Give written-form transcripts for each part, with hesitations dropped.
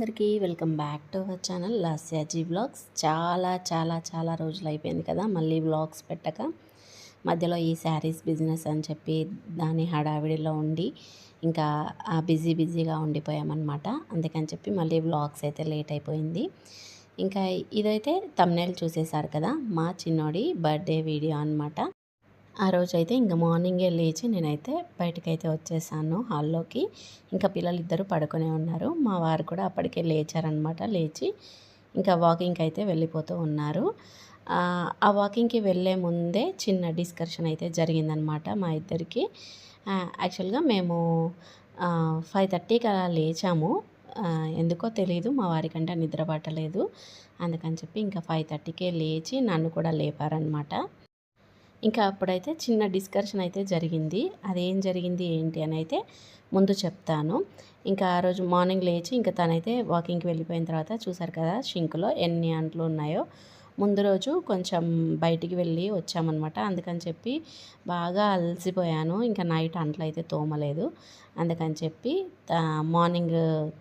అందరికీ welcome back to our channel Lasyaji vlogs. చాలా చాలా చాలా రోజులు అయిపోయింది కదా మళ్ళీ వ్లాగ్స్ పెట్టక. మధ్యలో ఈ శారీస్ బిజినెస్ అని చెప్పి దాని హడావిడిలో ఉండి ఇంకా బిజీగా ఉండిపోయామన్నమాట. అందుకని చెప్పి మళ్ళీ వ్లాగ్స్ అయితే లేట్ అయిపోయింది. ఇంకా ఇదైతే థంబ్నెయిల్ చూసేశారు కదా, మా చిన్నోడి బర్త్డే వీడియో అనమాట. ఆ రోజైతే ఇంకా మార్నింగే లేచి నేనైతే బయటకైతే వచ్చేసాను హాల్లోకి. ఇంకా పిల్లలిద్దరూ పడుకునే ఉన్నారు. మా వారు కూడా అప్పటికే లేచారనమాట. లేచి ఇంకా వాకింగ్కి అయితే వెళ్ళిపోతూ ఉన్నారు. ఆ వాకింగ్కి వెళ్ళే ముందే చిన్న డిస్కషన్ అయితే జరిగిందనమాట మా ఇద్దరికి. యాక్చువల్గా మేము 5:30కి అలా లేచాము. ఎందుకో తెలీదు, మా వారికంటే నిద్ర పట్టలేదు. అందుకని చెప్పి ఇంకా 5:30కే లేచి నన్ను కూడా లేపారనమాట. ఇంకా అప్పుడైతే చిన్న డిస్కషన్ అయితే జరిగింది. అదేం జరిగింది ఏంటి అని అయితే ముందు చెప్తాను. ఇంకా ఆ రోజు మార్నింగ్ లేచి ఇంకా తనైతే వాకింగ్కి వెళ్ళిపోయిన తర్వాత చూసారు కదా షింక్లో ఎన్ని అంట్లు ఉన్నాయో. ముందు రోజు కొంచెం బయటికి వెళ్ళి వచ్చామన్నమాట. అందుకని చెప్పి బాగా అలసిపోయాను. ఇంకా నైట్ అంట్లు అయితే తోమలేదు. అందుకని చెప్పి మార్నింగ్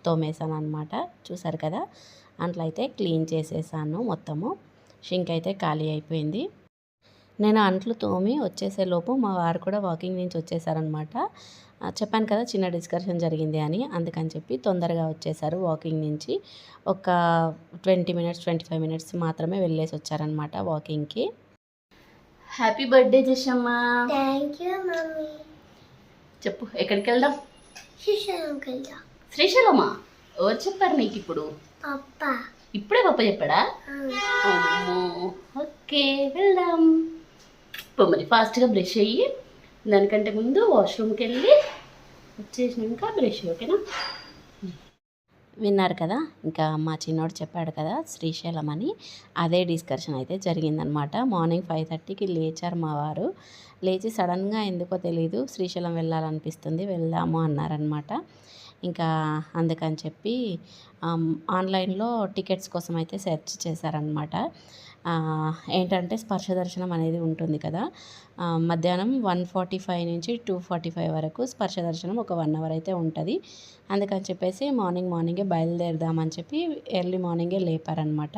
తోమేశాను అనమాట. చూసారు కదా, అంట్లు అయితే క్లీన్ చేసేసాను మొత్తము. షింక్ అయితే ఖాళీ అయిపోయింది. నేను అంట్లు తోమి వచ్చేసేలోపు మా వారు కూడా వాకింగ్ నుంచి వచ్చేసారనమాట. చెప్పాను కదా చిన్న డిస్కషన్ జరిగింది అని, అందుకని చెప్పి తొందరగా వచ్చేసారు వాకింగ్ నుంచి. ఒక 25 మినిట్స్ మాత్రమే వెళ్ళేసి వచ్చారనమాట వాకింగ్కి. Happy birthday Jashamma. Thank you mummy. చెప్పు, ఎక్కడికి వెళ్దాం? శ్రీశైలంకి వెళ్దాం. శ్రీశైలమా? ఎవరు చెప్పారు నీకు ఇప్పుడు? పప్ప. ఇప్పుడే పప్ప చెప్పాడా? ఓకే వెళ్దాం. మరి ఫాస్ట్గా బ్రష్ అయ్యి, దానికంటే ముందు వాష్రూమ్కి వెళ్ళి వచ్చేసినాక బ్రష్. ఓకేనా? విన్నారు కదా, ఇంకా మా చిన్నోడు చెప్పాడు కదా శ్రీశైలం అని. అదే డిస్కషన్ అయితే జరిగిందనమాట. మార్నింగ్ 5:30కి లేచారు మా వారు. లేచి సడన్గా ఎందుకో తెలీదు శ్రీశైలం వెళ్ళాలనిపిస్తుంది, వెళ్దాము అన్నారనమాట. ఇంకా అందుకని చెప్పి ఆన్లైన్లో టికెట్స్ కోసం అయితే సెర్చ్ చేశారనమాట. ఏంటంటే స్పర్శ దర్శనం అనేది ఉంటుంది కదా, మధ్యాహ్నం 1:45 నుంచి 2:45 వరకు స్పర్శ దర్శనం ఒక 1 అవర్ అయితే ఉంటుంది. అందుకని చెప్పేసి మార్నింగే బయలుదేరదామని చెప్పి ఎర్లీ మార్నింగే లేపారనమాట.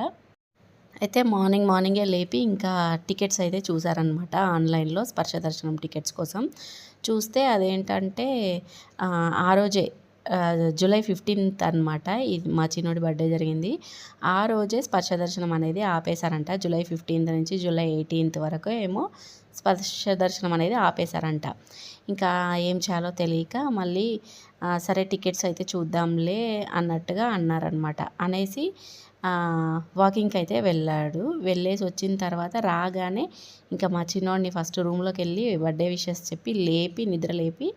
అయితే మార్నింగే లేపి ఇంకా టికెట్స్ అయితే చూసారనమాట ఆన్లైన్లో స్పర్శ దర్శనం టికెట్స్ కోసం. చూస్తే అదేంటంటే ఆ రోజే జూలై 15th అనమాట. ఇది మా చిన్నోడి బర్త్డే జరిగింది. ఆ రోజే స్పర్శ దర్శనం అనేది ఆపేశారంట. జూలై 15th నుంచి జూలై 18th వరకు ఏమో స్పర్శ దర్శనం అనేది ఆపేశారంట. ఇంకా ఏం చేయాలో తెలియక మళ్ళీ సరే టికెట్స్ అయితే చూద్దాంలే అన్నట్టుగా అన్నారనమాట. అనేసి వాకింగ్కి అయితే వెళ్ళాడు. వెళ్ళేసి వచ్చిన తర్వాత రాగానే ఇంకా మా చిన్నోడిని ఫస్ట్ రూమ్లోకి వెళ్ళి బర్త్డే విషెస్ చెప్పి నిద్ర లేపి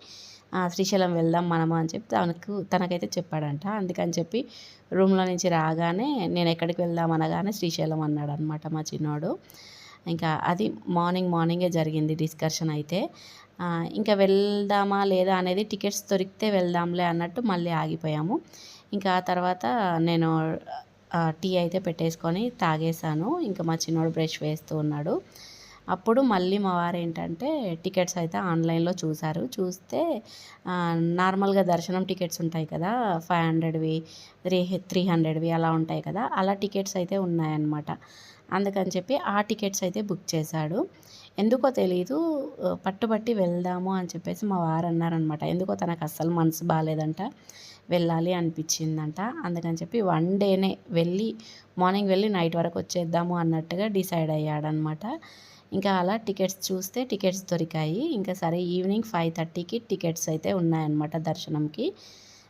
శ్రీశైలం వెళ్దాం మనము అని చెప్పి తనకైతే చెప్పాడంట. అందుకని చెప్పి రూమ్లో నుంచి రాగానే నేను ఎక్కడికి వెళ్దాం అనగానే శ్రీశైలం అన్నాడు అనమాట మా చిన్నోడు. ఇంకా అది మార్నింగే జరిగింది డిస్కషన్ అయితే. ఇంకా వెళ్దామా లేదా అనేది టికెట్స్ దొరికితే వెళ్దాంలే అన్నట్టు మళ్ళీ ఆగిపోయాము. ఇంకా ఆ తర్వాత నేను టీ అయితే పెట్టేసుకొని తాగేశాను. ఇంకా మా చిన్నోడు బ్రష్ వేస్తూ ఉన్నాడు. అప్పుడు మళ్ళీ మా వారు ఏంటంటే టికెట్స్ అయితే ఆన్లైన్లో చూస్తే నార్మల్గా దర్శనం టికెట్స్ ఉంటాయి కదా, 500వి 300వి అలా ఉంటాయి కదా, అలా టికెట్స్ అయితే ఉన్నాయన్నమాట. అందుకని చెప్పి ఆ టికెట్స్ అయితే బుక్ చేశాడు. ఎందుకో తెలీదు పట్టుబట్టి వెళ్దాము అని చెప్పేసి మా వారు అన్నారనమాట. ఎందుకో తనకు అస్సలు మనసు బాగాలేదంట, వెళ్ళాలి అనిపించిందంట. అందుకని చెప్పి 1 డేనే మార్నింగ్ వెళ్ళి నైట్ వరకు వచ్చేద్దాము అన్నట్టుగా డిసైడ్ అయ్యాడనమాట. ఇంకా అలా టికెట్స్ దొరికాయి. ఇంకా సరే ఈవినింగ్ 5:30కి టికెట్స్ అయితే ఉన్నాయన్నమాట దర్శనంకి.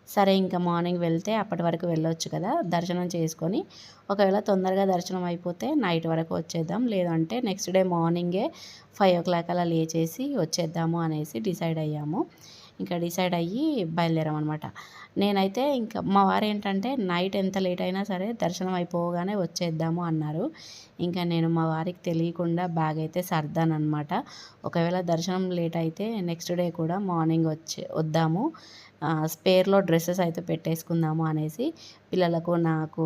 సరే ఇంకా మార్నింగ్ వెళ్తే అప్పటి వరకు వెళ్ళొచ్చు కదా, దర్శనం చేసుకొని ఒకవేళ తొందరగా దర్శనం అయిపోతే నైట్ వరకు వచ్చేద్దాం, లేదంటే నెక్స్ట్ డే మార్నింగే 5 o'clock అలా లేచేసి వచ్చేద్దాము అనేసి డిసైడ్ అయ్యాము. ఇంకా డిసైడ్ అయ్యి బయలుదేరామన్నమాట. నేనైతే ఇంకా మా వారు ఏంటంటే నైట్ ఎంత లేట్ అయినా సరే దర్శనం అయిపోగానే వచ్చేద్దాము అన్నారు. ఇంకా నేను మా వారికి తెలియకుండా బ్యాగ్ అయితే సర్దానమాట. ఒకవేళ దర్శనం లేట్ అయితే నెక్స్ట్ డే కూడా మార్నింగ్ వద్దాము, స్పేర్లో డ్రెస్సెస్ అయితే పెట్టేసుకుందాము అనేసి పిల్లలకు నాకు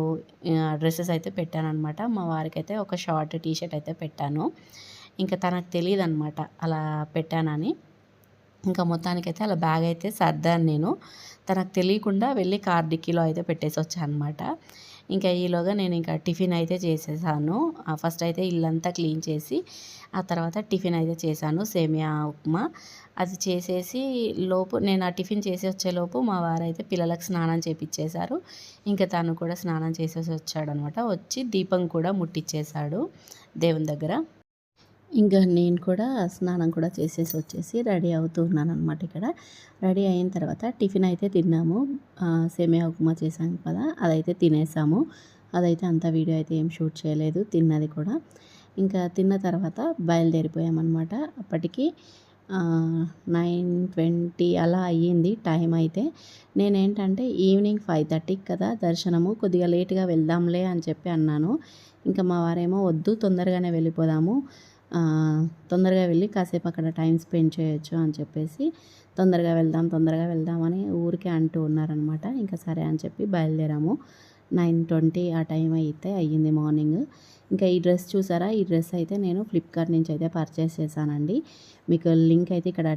డ్రెస్సెస్ అయితే పెట్టానమాట. మా వారికి అయితే ఒక షార్ట్ టీషర్ట్ అయితే పెట్టాను. ఇంకా తనకు తెలియదు అనమాట అలా పెట్టానని. ఇంకా మొత్తానికైతే అలా బ్యాగ్ అయితే సర్దాను నేను. తనకు తెలియకుండా వెళ్ళి కార్ డిక్కీలో అయితే పెట్టేసి వచ్చాను అనమాట. ఇంకా ఈలోగా నేను ఇంకా టిఫిన్ అయితే చేసేసాను. ఫస్ట్ అయితే ఇల్లంతా క్లీన్ చేసి ఆ తర్వాత టిఫిన్ అయితే చేశాను, సేమియా ఉప్మా. అది చేసేసి లోపు నేను ఆ టిఫిన్ చేసి వచ్చేలోపు మా వారైతే పిల్లలకు స్నానం చేపిచ్చేశారు. ఇంకా తను కూడా స్నానం చేసేసి వచ్చాడనమాట. వచ్చి దీపం కూడా ముట్టిచ్చేశాడు దేవుని దగ్గర. ఇంకా నేను కూడా స్నానం కూడా చేసేసి వచ్చేసి రెడీ అవుతూ ఉన్నానన్నమాట. ఇక్కడ రెడీ అయిన తర్వాత టిఫిన్ అయితే తిన్నాము. సేమియా ఉప్మా చేశాను కదా, అదైతే తినేసాము. అదైతే అంత వీడియో అయితే ఏం షూట్ చేయలేదు, తిన్నది కూడా. ఇంకా తిన్న తర్వాత బయలుదేరిపోయామన్నమాట. అప్పటికి 9:20 అలా అయ్యింది టైం అయితే. నేనేంటంటే ఈవినింగ్ 5:30కి కదా దర్శనము, కొద్దిగా లేట్గా వెళ్దాంలే అని చెప్పి అన్నాను. ఇంకా మా వారేమో వద్దు, తొందరగానే వెళ్ళిపోదాము, తొందరగా వెళ్ళి కాసేపు అక్కడ టైం స్పెండ్ చేయొచ్చు అని చెప్పేసి తొందరగా వెళ్దాం అని ఊరికే అంటూ ఉన్నారనమాట. ఇంకా సరే అని చెప్పి బయలుదేరాము. 9:20 ఆ టైం అయితే అయ్యింది మార్నింగ్. ఇంకా ఈ డ్రెస్ చూసారా, ఈ డ్రెస్ అయితే నేను ఫ్లిప్కార్ట్ నుంచి అయితే పర్చేస్ చేశానండి. మీకు లింక్ అయితే ఇక్కడ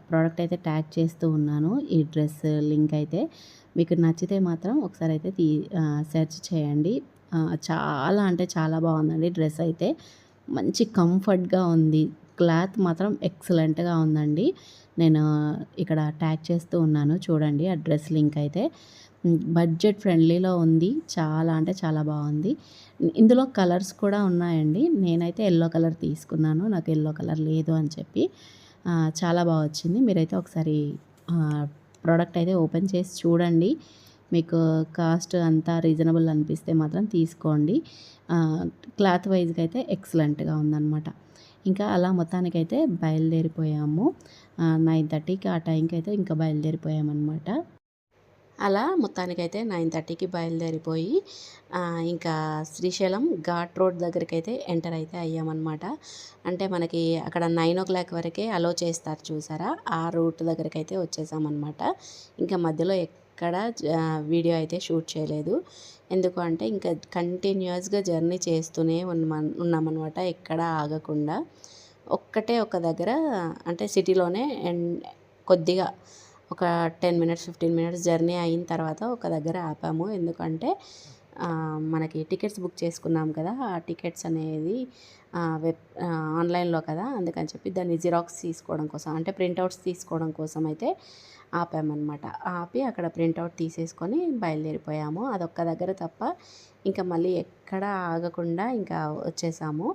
ప్రోడక్ట్ అయితే ట్యాగ్ చేస్తూ ఉన్నాను. ఈ డ్రెస్ లింక్ అయితే మీకు నచ్చితే మాత్రం ఒకసారి అయితే సెర్చ్ చేయండి. చాలా అంటే చాలా బాగుందండి డ్రెస్ అయితే. మంచి కంఫర్ట్గా ఉంది. క్లాత్ మాత్రం ఎక్సలెంట్గా ఉందండి. నేను ఇక్కడ ట్యాగ్ చేస్తూ ఉన్నాను చూడండి ఆ డ్రెస్ లింక్ అయితే. బడ్జెట్ ఫ్రెండ్లీలో ఉంది. చాలా అంటే చాలా బాగుంది. ఇందులో కలర్స్ కూడా ఉన్నాయండి. నేనైతే ఎల్లో కలర్ తీసుకున్నాను, నాకు ఎల్లో కలర్ లేదు అని చెప్పి. చాలా బాగా వచ్చింది. మీరైతే ఒకసారి ప్రోడక్ట్ అయితే ఓపెన్ చేసి చూడండి. మీకు కాస్ట్ అంతా రీజనబుల్ అనిపిస్తే మాత్రం తీసుకోండి. క్లాత్ వైజ్గా అయితే ఎక్సలెంట్గా ఉందన్నమాట. ఇంకా అలా మొత్తానికైతే బయలుదేరిపోయాము. 9:30కి ఆ టైంకి అయితే ఇంకా బయలుదేరిపోయామన్నమాట. అలా మొత్తానికైతే 9:30కి బయలుదేరిపోయి ఇంకా శ్రీశైలం ఘాట్ రోడ్ దగ్గరికైతే ఎంటర్ అయితే అయ్యామన్నమాట. అంటే మనకి అక్కడ 9:00 వరకే అలో చేస్తారు చూసారా, ఆ రూట్ దగ్గరికైతే వచ్చేసామన్నమాట. ఇంకా మధ్యలో ఎక్కడ వీడియో అయితే షూట్ చేయలేదు. ఎందుకు అంటే ఇంకా కంటిన్యూస్గా జర్నీ చేస్తూనే ఉన్నామన్నమాట, ఎక్కడ ఆగకుండా. ఒక్కటే ఒక దగ్గర అంటే సిటీలోనే కొద్దిగా ఒక 10 మినిట్స్ 15 మినిట్స్ జర్నీ అయిన తర్వాత ఒక దగ్గర ఆపాము. ఎందుకంటే మనకి టికెట్స్ బుక్ చేసుకున్నాం కదా, ఆ టికెట్స్ అనేది ఆన్లైన్లో కదా, అందుకని చెప్పి దాన్ని జిరాక్స్ తీసుకోవడం కోసం, అంటే ప్రింట్అవుట్స్ తీసుకోవడం కోసం అయితే ఆపామన్నమాట. ఆపి అక్కడ ప్రింట్అవుట్ తీసేసుకొని బయలుదేరిపోయాము. అదొక్క దగ్గర తప్ప ఇంకా మళ్ళీ ఎక్కడ ఆగకుండా ఇంకా వచ్చేసాము.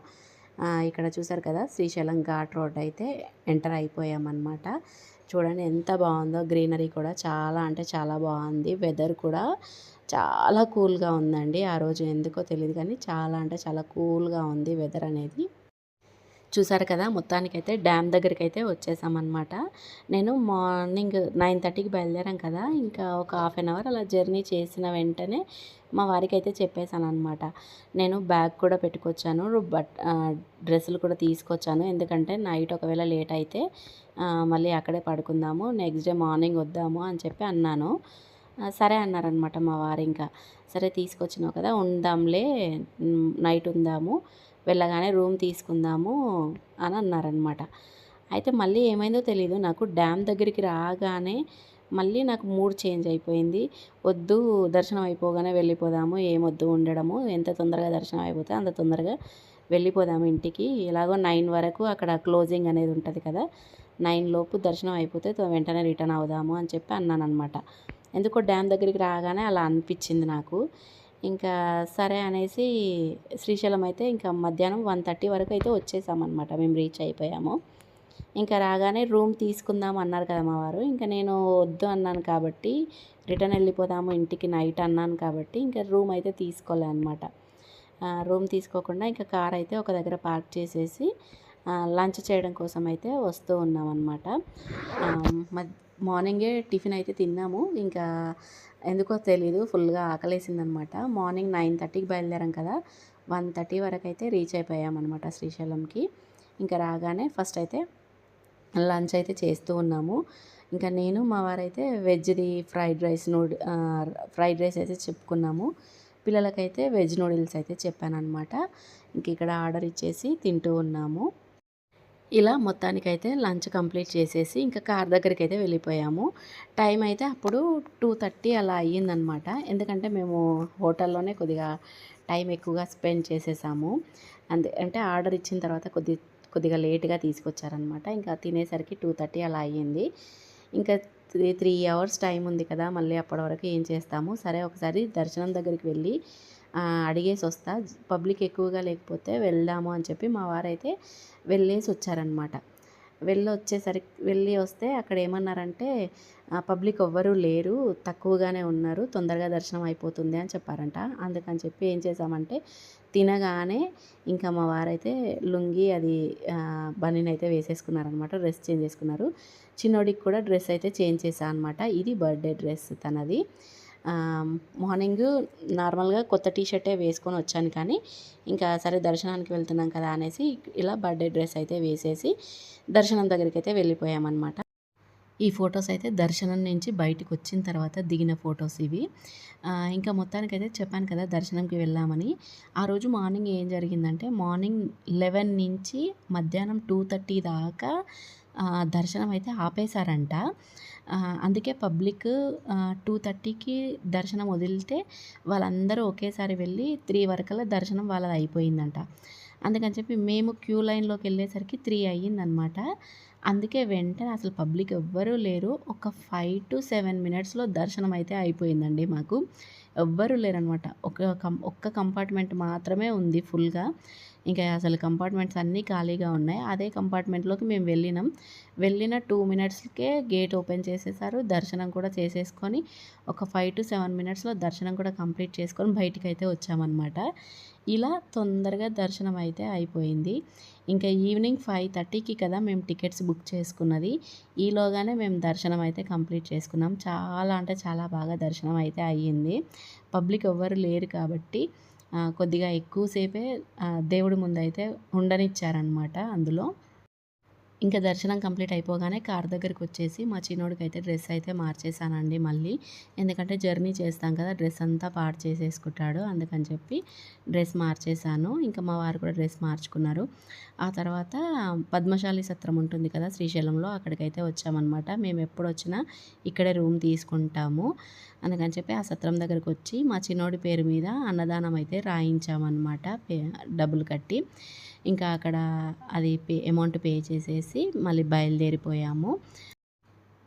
ఇక్కడ చూసారు కదా, శ్రీశైలం ఘాట్ రోడ్ అయితే ఎంటర్ అయిపోయామన్నమాట. చూడండి ఎంత బాగుందో, గ్రీనరీ కూడా చాలా అంటే చాలా బాగుంది. వెదర్ కూడా చాలా కూల్గా ఉందండి. ఆ రోజు ఎందుకో తెలియదు కానీ చాలా అంటే చాలా కూల్గా ఉంది వెదర్ అనేది. చూసారు కదా, మొత్తానికైతే డ్యామ్ దగ్గరికి అయితే వచ్చేసామన్నమాట. నేను మార్నింగ్ 9:30కి బయలుదేరాం కదా, ఇంకా ఒక హాఫ్ అన్ అవర్ అలా జర్నీ చేసిన వెంటనే మా వారికి అయితే చెప్పేశాను అనమాట. నేను బ్యాగ్ కూడా పెట్టుకొచ్చాను, డ్రెస్సులు కూడా తీసుకొచ్చాను. ఎందుకంటే నైట్ ఒకవేళ లేట్ అయితే మళ్ళీ అక్కడే పడుకుందాము, నెక్స్ట్ డే మార్నింగ్ వద్దాము అని చెప్పి అన్నాను. సరే అన్నారనమాట మా వారు. ఇంకా సరే తీసుకొచ్చినావు కదా, ఉందాంలే, నైట్ ఉందాము, వెళ్ళగానే రూమ్ తీసుకుందాము అని అన్నారనమాట. అయితే మళ్ళీ ఏమైందో తెలీదు నాకు, డ్యామ్ దగ్గరికి రాగానే మళ్ళీ నాకు మూడ్ చేంజ్ అయిపోయింది. వద్దు, దర్శనం అయిపోగానే వెళ్ళిపోదాము, ఏమొద్దు ఉండడము, ఎంత తొందరగా దర్శనం అయిపోతే అంత తొందరగా వెళ్ళిపోదాము ఇంటికి, ఎలాగో 9 వరకు అక్కడ క్లోజింగ్ అనేది ఉంటుంది కదా, 9 లోపు దర్శనం అయిపోతే వెంటనే రిటర్న్ అవుదాము అని చెప్పి అన్నానమాట. ఎందుకో డ్యామ్ దగ్గరికి రాగానే అలా అనిపించింది నాకు. ఇంకా సరే అనేసి శ్రీశైలం అయితే ఇంకా మధ్యాహ్నం 1:30 వరకు అయితే వచ్చేసామన్నమాట, మేము రీచ్ అయిపోయాము. ఇంకా రాగానే రూమ్ తీసుకుందాం అన్నారు కదా మా వారు. ఇంకా నేను వద్దు అన్నాను కాబట్టి, రిటర్న్ వెళ్ళిపోదాము ఇంటికి నైట్ అన్నాను కాబట్టి ఇంకా రూమ్ అయితే తీసుకోలే అనమాట. రూమ్ తీసుకోకుండా ఇంకా కార్ అయితే ఒక దగ్గర పార్క్ చేసేసి లంచ్ చేయడం కోసం అయితే వస్తూ ఉన్నామన్నమాట. మార్నింగే టిఫిన్ అయితే తిన్నాము. ఇంకా ఎందుకో తెలీదు, ఫుల్గా ఆకలేసిందనమాట. మార్నింగ్ 9:30కి బయలుదేరాం కదా, 1:30 వరకు అయితే రీచ్ అయిపోయామన్నమాట శ్రీశైలంకి. ఇంకా రాగానే ఫస్ట్ అయితే లంచ్ అయితే చేస్తూ ఉన్నాము. ఇంకా నేను మా వారైతే వెజ్ది ఫ్రైడ్ రైస్ అయితే చెప్పుకున్నాము. పిల్లలకైతే వెజ్ నూడిల్స్ అయితే చెప్పానమాట. ఇంక ఇక్కడ ఆర్డర్ ఇచ్చేసి తింటూ ఉన్నాము. ఇలా మొత్తానికైతే లంచ్ కంప్లీట్ చేసేసి ఇంకా కార్ దగ్గరికైతే వెళ్ళిపోయాము. టైం అయితే అప్పుడు 2:30 అలా అయ్యిందనమాట. ఎందుకంటే మేము హోటల్లోనే కొద్దిగా టైం ఎక్కువగా స్పెండ్ చేసేసాము. అంటే ఆర్డర్ ఇచ్చిన తర్వాత కొద్దిగా లేట్‌గా తీసుకొచ్చారనమాట. ఇంకా తినేసరికి 2:30 అలా అయ్యింది. ఇంకా 3 అవర్స్ టైం ఉంది కదా! మళ్ళీ అప్పటి వరకు ఏం చేస్తాము. సరే ఒకసారి దర్శనం దగ్గరికి వెళ్ళి అడిగేసొస్తా. పబ్లిక్ ఎక్కువగా లేకపోతే వెళ్దాము అని చెప్పి మా వారైతే వెళ్ళేసొచ్చారనమాట. వెళ్ళి వస్తే అక్కడ ఏమన్నారంటే పబ్లిక్ ఎవ్వరూ లేరు. తక్కువగానే ఉన్నారు. తొందరగా దర్శనం అయిపోతుంది అని చెప్పారంట. అందుకని చెప్పి ఏం చేశామంటే తినగానే ఇంకా మా వారైతే లుంగీ అది బనీనైతే వేసేసుకున్నారనమాట. డ్రెస్ చేంజ్ చేసుకున్నారు. చిన్నోడికి కూడా డ్రెస్ అయితే చేంజ్ చేశా అనమాట. ఇది బర్త్‌డే డ్రెస్ తనది. మార్నింగు నార్మల్‌గా కొత్త టీ షర్టే వేసుకొని వచ్చాను కానీ, ఇంకా సరే దర్శనానికి వెళ్తున్నాం కదా అనేసి ఇలా బర్త్‌డే డ్రెస్ అయితే వేసేసి దర్శనం దగ్గరికైతే వెళ్ళిపోయామన్నమాట. ఈ ఫొటోస్ అయితే దర్శనం నుంచి బయటికొచ్చిన తర్వాత దిగిన ఫొటోస్ ఇవి. ఇంకా మొత్తానికైతే చెప్పాను కదా దర్శనంకి వెళ్ళామని. ఆ రోజు మార్నింగ్ ఏం జరిగిందంటే, మార్నింగ్ 11 నుంచి మధ్యాహ్నం 2:30 దాకా దర్శనం అయితే ఆపేశారంట. అందుకే పబ్లిక్ 2:30కి దర్శనం వదిలితే వాళ్ళందరూ ఒకేసారి వెళ్ళి 3 వరకల్లా దర్శనం వాళ్ళది అయిపోయిందంట. అందుకని చెప్పి మేము క్యూ లైన్‌లోకెళ్ళేసరికి 3 అయ్యిందనమాట. అందుకే వెంటనే అసలు పబ్లిక్ ఎవ్వరూ లేరు. ఒక 5-7 మినిట్స్‌లో దర్శనం అయితే అయిపోయిందండి మాకు. ఎవ్వరూ లేరనమాట. ఒక్క కంపార్ట్మెంట్ మాత్రమే ఉంది ఫుల్‌గా. ఇంకా అసలు కంపార్ట్మెంట్స్ అన్నీ ఖాళీగా ఉన్నాయి. అదే కంపార్ట్మెంట్‌లోకి మేము వెళ్ళిన 2 మినిట్స్‌కే గేట్ ఓపెన్ చేసేసారు. దర్శనం కూడా చేసేసుకొని ఒక 5-7 మినిట్స్‌లో దర్శనం కూడా కంప్లీట్ చేసుకొని బయటికైతే వచ్చామనమాట. ఇలా తొందరగా దర్శనం అయితే అయిపోయింది. ఇంకా ఈవినింగ్ 5:30కి కదా మేము టికెట్స్ బుక్ చేసుకున్నది. ఈలోగానే మేము దర్శనం అయితే కంప్లీట్ చేసుకున్నాం. చాలా అంటే చాలా బాగా దర్శనం అయితే అయ్యింది. పబ్లిక్ ఎవ్వరు లేరు కాబట్టి కొద్దిగా ఎక్కువ సేపే దేవుడి ముందయితే ఉండనిచ్చారనమాట అందులో. ఇంకా దర్శనం కంప్లీట్ అయిపోగానే కార్ దగ్గరికొచ్చేసి మా చిన్నోడికైతే డ్రెస్ అయితే మార్చేశానండి మళ్ళీ. ఎందుకంటే జర్నీ చేస్తాం కదా! డ్రెస్ అంతా పాడు చేసేసుకుంటాడు. అందుకని చెప్పి డ్రెస్ మార్చేశాను. ఇంకా మా వారు కూడా డ్రెస్ మార్చుకున్నారు. ఆ తర్వాత పద్మశాలి సత్రం ఉంటుంది కదా శ్రీశైలంలో, అక్కడికైతే వచ్చామనమాట. మేము ఎప్పుడొచ్చినా ఇక్కడే రూమ్ తీసుకుంటాము. అందుకని చెప్పి ఆ సత్రం దగ్గరకొచ్చి మా చిన్నోడి పేరు మీద అన్నదానం అయితే రాయించామనమాట. డబ్బులు కట్టి. ఇంకా అక్కడ అది అమౌంట్ పే చేసేసి మళ్ళీ బయలుదేరిపోయాము.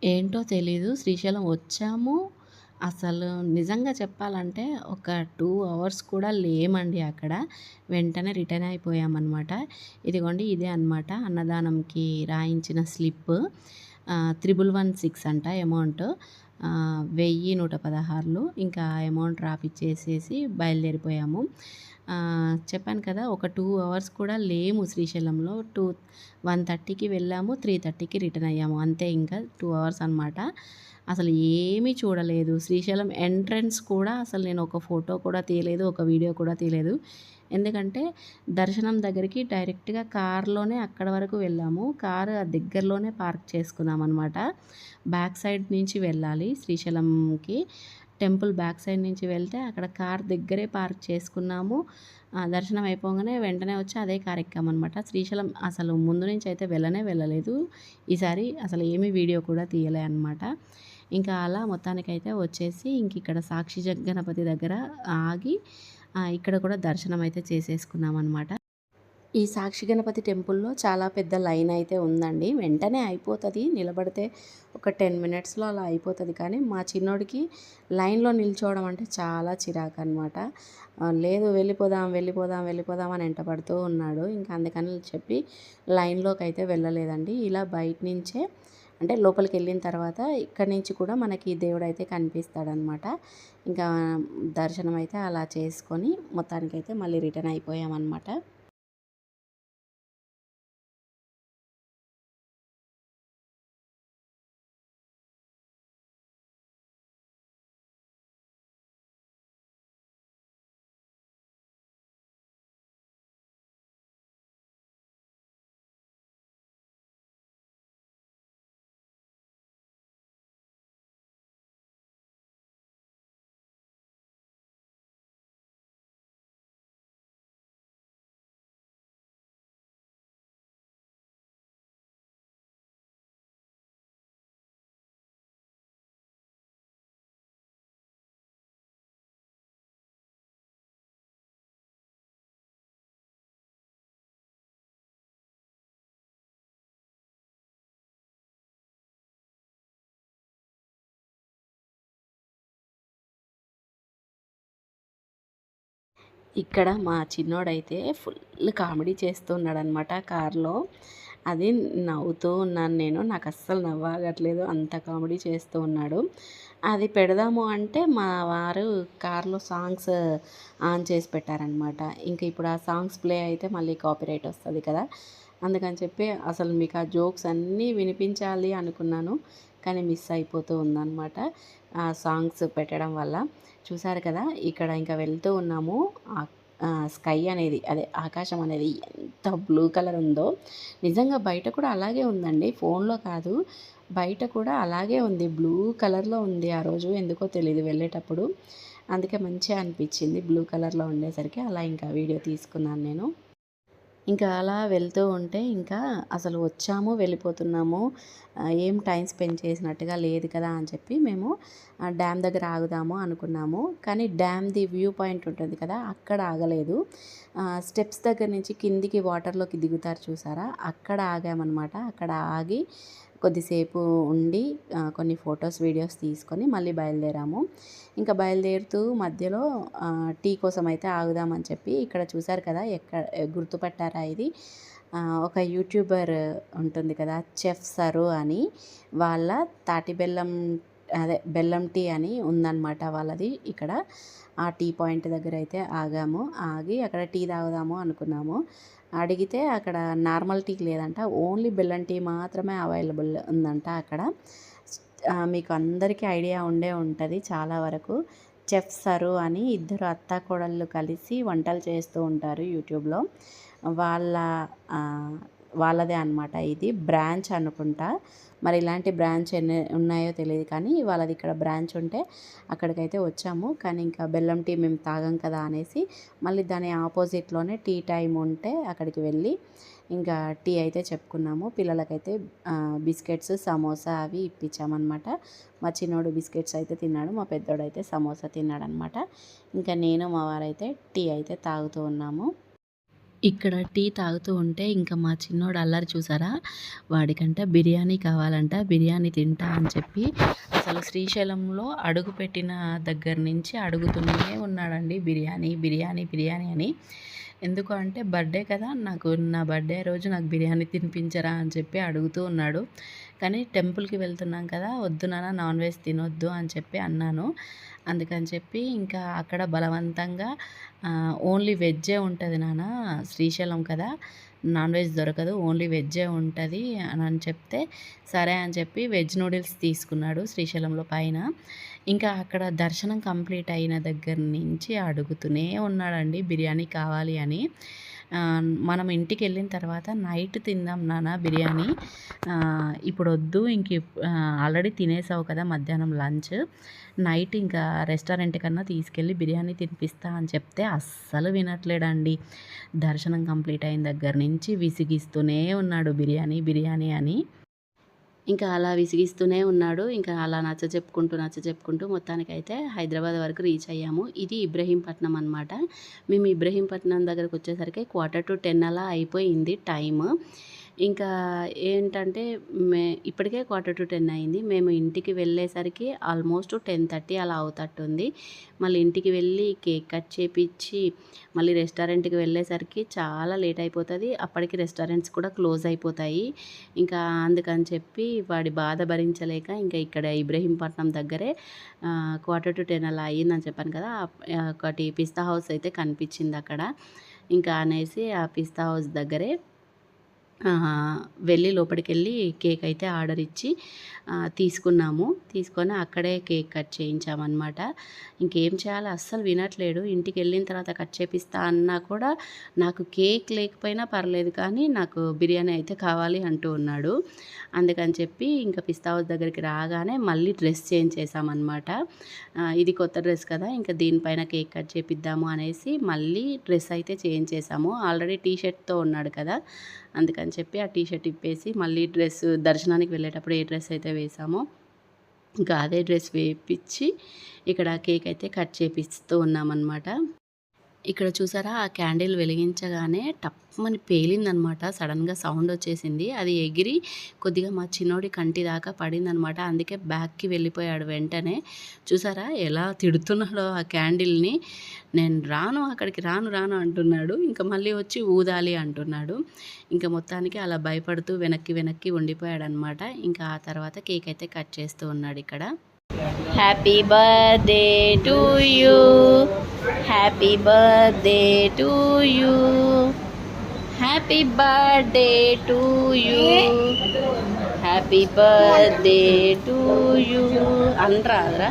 ఏంటో తెలీదు శ్రీశైలం వచ్చాము. అసలు నిజంగా చెప్పాలంటే ఒక 2 అవర్స్ కూడా లేమండి అక్కడ. వెంటనే రిటర్న్ అయిపోయామనమాట. ఇదిగోండి ఇదే అనమాట అన్నదానంకి రాయించిన స్లిప్. 1116 అంట అమౌంట్. 1116 ఇంకా అమౌంట్ రాపిచ్చేసేసి బయలుదేరిపోయాము. చెప్పాను కదా! ఒక 2 అవర్స్ కూడా లేము శ్రీశైలంలో. 1:30కి వెళ్ళాము. 3:30కి రిటర్న్ అయ్యాము. అంతే ఇంకా 2 అవర్స్ అనమాట. అసలు ఏమీ చూడలేదు. శ్రీశైలం ఎంట్రన్స్ కూడా అసలు నేను ఒక ఫోటో కూడా తీయలేదు. ఒక వీడియో కూడా తీయలేదు. ఎందుకంటే దర్శనం దగ్గరికి డైరెక్ట్‌గా కార్‌లోనే అక్కడి వరకు వెళ్ళాము. కారు దగ్గరలోనే పార్క్ చేసుకున్నామనమాట. బ్యాక్ సైడ్ నుంచి వెళ్ళాలి శ్రీశైలంకి. టెంపుల్ బ్యాక్ సైడ్ నుంచి వెళ్తే అక్కడ కార్ దగ్గరే పార్క్ చేసుకున్నాము. దర్శనం అయిపోగానే వెంటనే వచ్చి అదే కార్ ఎక్కామనమాట. శ్రీశైలం అసలు ముందు నుంచి అయితే వెళ్ళలేదు. ఈసారి అసలు ఏమీ వీడియో కూడా తీయలే అనమాట. ఇంకా అలా మొత్తానికైతే వచ్చేసి ఇక్కడ సాక్షి గణపతి దగ్గర ఆగి ఇక్కడ కూడా దర్శనం అయితే చేసేసుకున్నామనమాట. ఈ సాక్షి గణపతి టెంపుల్‌లో చాలా పెద్ద లైన్ అయితే ఉందండి. వెంటనే అయిపోతది. నిలబడితే ఒక 10 మినిట్స్‌లో అలా అయిపోతది. కానీ మా చిన్నోడికి లైన్‌లో నిల్చోవడం అంటే చాలా చిరాకనమాట. లేదు వెళ్ళిపోదాం అని ఎంటపడుతూ ఉన్నాడు. ఇంకా అందుకని చెప్పి లైన్‌లోకైతే వెళ్ళలేదండి. ఇలా బయట నుంచే అంటే లోపలికెళ్ళిన తర్వాత ఇక్కడి నుంచి కూడా మనకి దేవుడైతే కనిపిస్తాడనమాట. ఇంకా దర్శనం అయితే అలా చేసుకొని మొత్తానికైతే మళ్ళీ రిటర్న్ అయిపోయామనమాట. ఇక్కడ మా చిన్నోడైతే ఫుల్ కామెడీ చేస్తూ ఉన్నాడనమాట కార్లో. అది నవ్వుతూ ఉన్నాను నేను. నాకు అస్సలు నవ్వాగట్లేదు. అంత కామెడీ చేస్తూ ఉన్నాడు. అది పెడదాము అంటే మా వారు కార్లో సాంగ్స్ ఆన్ చేసి పెట్టారనమాట. ఇంక ఇప్పుడు ఆ సాంగ్స్ ప్లే అయితే మళ్ళీ కాపీరైట్ వస్తుంది కదా! అందుకని చెప్పి అసలు మీకు ఆ జోక్స్ అన్నీ వినిపించాలి అనుకున్నాను. కానీ మిస్ అయిపోతూ ఉందనమాట. ఆ సాంగ్స్ పెట్టడం వల్ల. చూసారు కదా! ఇక్కడ ఇంకా వెళ్తూ ఉన్నాము. స్కై అనేది అదే ఆకాశం అనేది ఎంత బ్లూ కలర్ ఉందో. నిజంగా బయట కూడా అలాగే ఉందండి. ఫోన్‌లో కాదు. బయట కూడా అలాగే ఉంది. బ్లూ కలర్‌లో ఉంది ఆ రోజు. ఎందుకో తెలీదు వెళ్ళేటప్పుడు. అందుకే మంచిగా అనిపించింది. బ్లూ కలర్‌లో ఉండేసరికి అలా ఇంకా వీడియో తీసుకున్నాను నేను. ఇంకా అలా వెళ్తూ ఉంటే ఇంకా అసలు వచ్చాము, వెళ్ళిపోతున్నాము. ఏం టైం స్పెండ్ చేసినట్టుగా లేదు కదా అని చెప్పి మేము డ్యామ్ దగ్గర ఆగుదాము అనుకున్నాము. కానీ డ్యామ్‌ది వ్యూ పాయింట్ ఉంటుంది కదా! అక్కడ ఆగలేదు. స్టెప్స్ దగ్గర నుంచి కిందికి వాటర్‌లోకి దిగుతారు చూసారా? అక్కడ ఆగామనమాట. అక్కడ ఆగి కొద్దిసేపు ఉండి కొన్ని ఫొటోస్, వీడియోస్ తీసుకొని మళ్ళీ బయలుదేరాము. ఇంకా బయలుదేరుతూ మధ్యలో టీ కోసం అయితే ఆగుదామని చెప్పి ఇక్కడ చూసారు కదా! గుర్తుపట్టారా ఇది? ఒక యూట్యూబర్ ఉంటుంది కదా! చెఫ్ సరు అని వాళ్ళ తాటి బెల్లం అదే బెల్లం టీ అని ఉందన్నమాట వాళ్ళది ఇక్కడ. ఆ టీ పాయింట్ దగ్గర అయితే ఆగాము. ఆగి అక్కడ టీ తాగుదాము అనుకున్నాము. అడిగితే అక్కడ నార్మల్ టీ లేదంట. ఓన్లీ బెల్లం టీ మాత్రమే అవైలబుల్ ఉందంట అక్కడ. మీకు అందరికీ ఐడియా ఉండే ఉంటుంది చాలా వరకు. చెఫ్ సరు అని ఇద్దరు అత్తాకోడళ్ళు కలిసి వంటలు చేస్తూ ఉంటారు యూట్యూబ్‌లో. వాళ్ళ వాళ్ళదే అనమాట ఇది. బ్రాంచ్ అనుకుంటా. మరి ఇలాంటి బ్రాంచ్ ఎన్ని ఉన్నాయో తెలీదు కానీ వాళ్ళది ఇక్కడ బ్రాంచ్ ఉంటే అక్కడికైతే వచ్చాము. కానీ ఇంకా బెల్లం టీ మేము తాగం కదా అనేసి మళ్ళీ దాని ఆపోజిట్‌లోనే టీ టైమ్ ఉంటే అక్కడికి వెళ్ళి ఇంకా టీ అయితే చెప్పుకున్నాము. పిల్లలకైతే బిస్కెట్స్, సమోసా అవి ఇప్పించామన్నమాట. మా చిన్నోడు బిస్కెట్స్ అయితే తిన్నాడు. మా పెద్దోడైతే సమోసా తిన్నాడనమాట. ఇంకా నేను మా వారైతే టీ అయితే తాగుతూ ఉన్నాము. ఇక్కడ టీ తాగుతూ ఉంటే ఇంకా మా చిన్నోడు అల్లరి చూసారా? వాడికంట బిర్యానీ కావాలంట. బిర్యానీ తింటా అని చెప్పి అసలు శ్రీశైలంలో అడుగుపెట్టిన దగ్గర నుంచి అడుగుతూనే ఉన్నాడండి బిర్యానీ, బిర్యానీ, బిర్యానీ అని. ఎందుకు అంటే బర్త్‌డే కదా! నా బర్త్‌డే రోజు నాకు బిర్యానీ తినిపించరా అని చెప్పి అడుగుతూ ఉన్నాడు. కానీ టెంపుల్‌కి వెళ్తున్నాం కదా! వద్దు నాన్న నాన్ వెజ్ తినొద్దు అని చెప్పి అన్నాను. అందుకని చెప్పి ఇంకా అక్కడ బలవంతంగా ఓన్లీ వెజ్జే ఉంటది నాన్న శ్రీశైలం కదా! నాన్ వెజ్ దొరకదు. ఓన్లీ వెజ్జే ఉంటది అని చెప్తే, సరే అని చెప్పి వెజ్ నూడిల్స్ తీసుకున్నాడు శ్రీశైలంలో పైన. ఇంకా అక్కడ దర్శనం కంప్లీట్ అయిన దగ్గర నుంచి అడుగుతూనే ఉన్నాడండి బిర్యానీ కావాలి అని. మనం ఇంటికెళ్ళిన తర్వాత నైట్ తిందాం నాన్న బిర్యానీ. ఇప్పుడొద్దు ఆల్రెడీ తినేసావు కదా మధ్యాహ్నం లంచ్. నైట్ ఇంకా రెస్టారెంట్ కన్నా తీసుకెళ్ళి బిర్యానీ తినిపిస్తా అని చెప్తే అస్సలు వినట్లేడండి. దర్శనం కంప్లీట్ అయిన దగ్గర నుంచి విసిగిస్తూనే ఉన్నాడు బిర్యానీ, బిర్యానీ అని. ఇంకా అలా విసిగిస్తూనే ఉన్నాడు. ఇంకా అలా నచ్చచెప్పుకుంటూ మొత్తానికైతే హైదరాబాద్ వరకు రీచ్ అయ్యాము. ఇది ఇబ్రహీంపట్నం అనమాట. మేము ఇబ్రహీంపట్నం దగ్గరకొచ్చేసరికి 10:45 అలా అయిపోయింది టైము. ఇంకా ఏంటంటే ఇప్పటికే 10:45 అయింది. మేము ఇంటికి వెళ్ళేసరికి ఆల్మోస్ట్ 10:30 అలా అవుతట్టుంది. మళ్ళీ ఇంటికి వెళ్ళి కేక్ కట్ చేపిచ్చి మళ్ళీ రెస్టారెంట్‌కి వెళ్ళేసరికి చాలా లేట్ అయిపోతది. అప్పటికి రెస్టారెంట్స్ కూడా క్లోజ్ అయిపోతాయి. ఇంకా అందుకని చెప్పి వాడి బాధ భరించలేక ఇంకా ఇక్కడ ఇబ్రహీంపట్నం దగ్గరే 10:45 అలా అయిందని చెప్పాను కదా! ఒకటి పిస్తా హౌస్ అయితే కనిపించిందక్కడ. ఇంకా అనేసి ఆ పిస్తా హౌస్ దగ్గరే వెళ్ళి లోపలికెళ్ళి కేక్ అయితే ఆర్డర్ ఇచ్చి తీసుకున్నాము. తీసుకొని అక్కడే కేక్ కట్ చేయించామన్నమాట. ఇంకేం చేయాలో అస్సలు వినట్లేడు. ఇంటికెళ్ళిన తర్వాత కట్ చేపిస్తా అన్నా కూడా నాకు కేక్ లేకపోయినా పర్లేదు కానీ నాకు బిర్యానీ అయితే కావాలి అంటూ ఉన్నాడు. అందుకని చెప్పి ఇంకా పిస్తా హౌస్ దగ్గరికి రాగానే మళ్ళీ డ్రెస్ చేంజ్ చేశామన్నమాట. ఇది కొత్త డ్రెస్ కదా! ఇంకా దీనిపైన కేక్ కట్ చేపిద్దాము అనేసి మళ్ళీ డ్రెస్ అయితే చేంజ్ చేశాము. ఆల్రెడీ టీ షర్ట్‌తో ఉన్నాడు కదా! అందుకని చెప్పి ఆ టీ షర్ట్ ఇప్పేసి మళ్ళీ దర్శనానికి వెళ్ళేటప్పుడు ఏ డ్రెస్ అయితే వేసామో ఇంకా అదే డ్రెస్ వేపిచ్చి ఇక్కడ కేక్ అయితే కట్ చేపిస్తూ ఉన్నామన్నమాట. ఇక్కడ చూసారా ఆ క్యాండిల్ వెలిగించగానే టప్మని పేలిందనమాట. సడన్గా సౌండ్ వచ్చేసింది. అది ఎగిరి కొద్దిగా మా చిన్నోడి కంటి దాకా పడిందనమాట. అందుకే బ్యాక్కి వెళ్ళిపోయాడు వెంటనే. చూసారా ఎలా తిడుతున్నాడో ఆ క్యాండిల్ని. నేను రాను, అక్కడికి రాను రాను అంటున్నాడు. ఇంకా మళ్ళీ వచ్చి ఊదాలి అంటున్నాడు. ఇంకా మొత్తానికి అలా భయపడుతూ వెనక్కి వెనక్కి ఉండిపోయాడనమాట. ఇంకా ఆ తర్వాత కేక్ అయితే కట్ చేస్తూ ఉన్నాడు ఇక్కడ. Happy birthday to you, happy birthday to you, happy birthday to you, happy birthday to you అనరాదరా.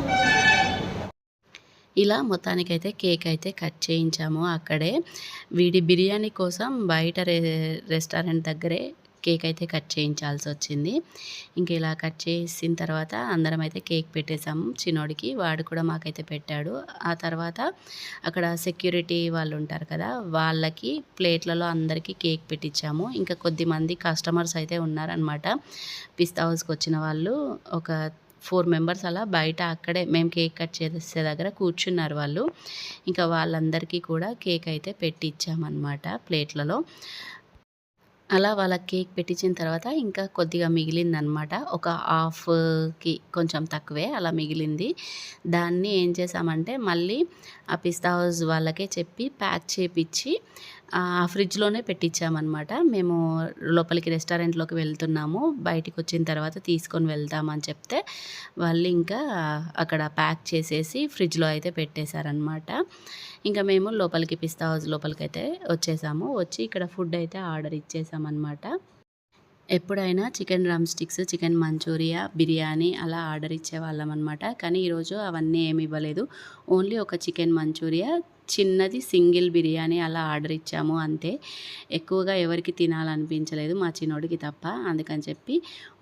ఇలా మొత్తానికైతే కేక్ అయితే కట్ చేయించాము అక్కడే. వీడి బిర్యానీ కోసం బయట రెస్టారెంట్ దగ్గరే కేక్ అయితే కట్ చేయించాల్సి వచ్చింది. ఇంక ఇలా కట్ చేసిన తర్వాత అందరం అయితే కేక్ పెట్టేసాము చిన్నోడికి. వాడు కూడా మాకైతే పెట్టాడు. ఆ తర్వాత అక్కడ సెక్యూరిటీ వాళ్ళు ఉంటారు కదా, వాళ్ళకి ప్లేట్లలో అందరికీ కేక్ పెట్టించాము. ఇంకా కొద్దిమంది కస్టమర్స్ అయితే ఉన్నారనమాట. పిస్తా హౌస్కి వచ్చిన వాళ్ళు ఒక 4 మెంబర్స్ అలా బయట అక్కడే మేము కేక్ కట్ చేసే దగ్గర కూర్చున్నారు వాళ్ళు. ఇంకా వాళ్ళందరికీ కూడా కేక్ అయితే పెట్టి ఇచ్చామన్నమాట ప్లేట్లలో. అలా వాళ్ళకి కేక్ పెట్టించిన తర్వాత ఇంకా కొద్దిగా మిగిలిందనమాట. ఒక హాఫ్‌కి కొంచెం తక్కువే అలా మిగిలింది. దాన్ని ఏం చేసామంటే మళ్ళీ ఆ పిస్తా హౌస్ వాళ్ళకే చెప్పి ప్యాక్ చేపిచ్చి ఫ్రిడ్జ్‌లోనే పెట్టించామన్నమాట. మేము లోపలికి రెస్టారెంట్‌లోకి వెళ్తున్నాము, బయటికి వచ్చిన తర్వాత తీసుకొని వెళ్తామని చెప్తే వాళ్ళు ఇంకా అక్కడ ప్యాక్ చేసేసి ఫ్రిడ్జ్‌లో అయితే పెట్టేశారనమాట. ఇంకా మేము లోపలికి పిస్తా హౌస్ లోపలికైతే వచ్చేసాము. వచ్చి ఇక్కడ ఫుడ్ అయితే ఆర్డర్ ఇచ్చేసామన్నమాట. ఎప్పుడైనా chicken drumsticks, chicken manchurian, biryani అలా ఆర్డర్ ఇచ్చేవాళ్ళం అనమాట. కానీ ఈరోజు అవన్నీ ఏమి ఇవ్వలేదు. ఓన్లీ ఒక చికెన్ మంచూరియా, చిన్నది సింగిల్ బిర్యానీ అలా ఆర్డర్ ఇచ్చాము అంతే. ఎక్కువగా ఎవరికి తినాలనిపించలేదు మా చిన్నోడికి తప్ప. అందుకని చెప్పి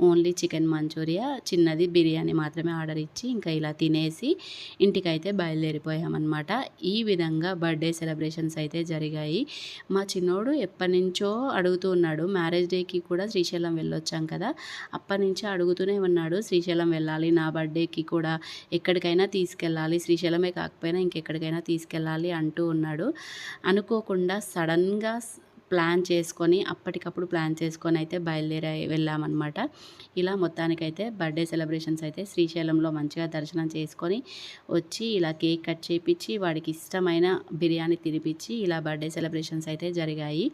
ఓన్లీ చికెన్ మంచూరియా, చిన్నది బిర్యానీ మాత్రమే ఆర్డర్ ఇచ్చి ఇంకా ఇలా తినేసి ఇంటికైతే బయలుదేరిపోయామన్నమాట. ఈ విధంగా బర్త్డే సెలబ్రేషన్స్ అయితే జరిగాయి. మా చిన్నోడు ఎప్పటి నుంచో అడుగుతూ ఉన్నాడు. మ్యారేజ్ డేకి కూడా శ్రీశైలం వెళ్ళొచ్చాం కదా, అప్పటి నుంచి అడుగుతూనే ఉన్నాడు శ్రీశైలం వెళ్ళాలి, నా బర్త్డేకి కూడా ఎక్కడికైనా తీసుకెళ్ళాలి, శ్రీశైలమే కాకపోయినా ఇంకెక్కడికైనా తీసుకెళ్ళాలి అంటూ ఉన్నాడు. అనుకోకుండా సడన్గా అప్పటికప్పుడు ప్లాన్ చేసుకొని అయితే వెళ్ళామన్నమాట. ఇలా మొత్తానికైతే బర్త్డే సెలబ్రేషన్స్ అయితే శ్రీశైలంలో మంచిగా దర్శనం చేసుకొని వచ్చి ఇలా కేక్ కట్ చేయించి వాడికి ఇష్టమైన బిర్యానీ తినిపించి ఇలా బర్త్డే సెలబ్రేషన్స్ అయితే జరిగాయి.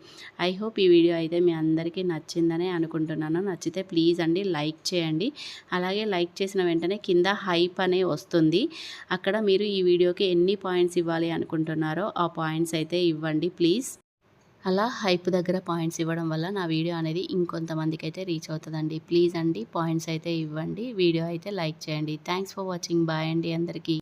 ఐ హోప్ ఈ వీడియో అయితే మీ అందరికీ నచ్చిందనే అనుకుంటున్నాను. నచ్చితే ప్లీజ్ అండి లైక్ చేయండి. అలాగే లైక్ చేసిన వెంటనే కింద హైప్ అనే వస్తుంది. అక్కడ మీరు ఈ వీడియోకి ఎన్ని పాయింట్స్ ఇవ్వాలి అనుకుంటున్నారో ఆ పాయింట్స్ అయితే ఇవ్వండి ప్లీజ్. అలా హైప్ దగ్గర పాయింట్స్ ఇవ్వడం వల్ల నా వీడియో అనేది ఇంకొంతమందికి అయితే రీచ్ అవుతుందండి. ప్లీజ్ అండి పాయింట్స్ అయితే ఇవ్వండి. వీడియో అయితే లైక్ చేయండి. Thanks for watching. బాయ్ అండి అందరికీ.